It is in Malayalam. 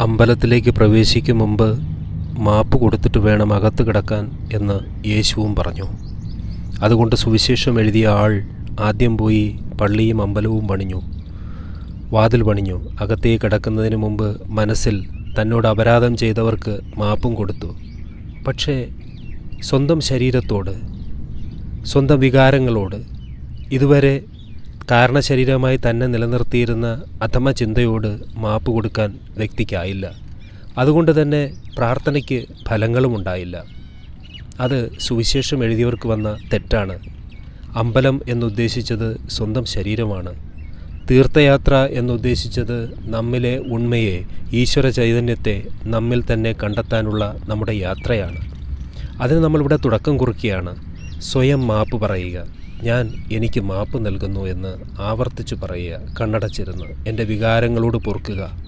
അമ്പലത്തിലേക്ക് പ്രവേശിക്കും മുമ്പ് മാപ്പ് കൊടുത്തിട്ട് വേണം അകത്ത് കിടക്കാൻ എന്ന് യേശുവും പറഞ്ഞു. അതുകൊണ്ട് സുവിശേഷം എഴുതിയ ആൾ ആദ്യം പോയി പള്ളിയും അമ്പലവും പണിഞ്ഞു, വാതിൽ പണിഞ്ഞു. അകത്തേക്ക് കിടക്കുന്നതിന് മുമ്പ് മനസ്സിൽ തന്നോട് അപരാധം ചെയ്തവർക്ക് മാപ്പും കൊടുത്തു. പക്ഷേ സ്വന്തം ശരീരത്തോട്, സ്വന്തം വികാരങ്ങളോട്, ഇതുവരെ കാരണശരീരമായി തന്നെ നിലനിർത്തിയിരുന്ന അധമ ചിന്തയോട് മാപ്പ് കൊടുക്കാൻ വ്യക്തിക്കായില്ല. അതുകൊണ്ട് തന്നെ പ്രാർത്ഥനയ്ക്ക് ഫലങ്ങളും ഉണ്ടായില്ല. അത് സുവിശേഷം എഴുതിയവർക്ക് വന്ന തെറ്റാണ്. അമ്പലം എന്നുദ്ദേശിച്ചത് സ്വന്തം ശരീരമാണ്. തീർത്ഥയാത്ര എന്നുദ്ദേശിച്ചത് നമ്മിലെ ഉണ്മയെ, ഈശ്വര ചൈതന്യത്തെ നമ്മിൽ തന്നെ കണ്ടെത്താനുള്ള നമ്മുടെ യാത്രയാണ്. അതിന് നമ്മളിവിടെ തുടക്കം കുറിക്കുകയാണ്. സ്വയം മാപ്പ് പറയുക. ഞാൻ എനിക്ക് മാപ്പ് നൽകുന്നു എന്ന് ആവർത്തിച്ചു പറയുക. കണ്ണടച്ചിരുന്ന് എൻ്റെ വികാരങ്ങളോട് പൊറുക്കുക.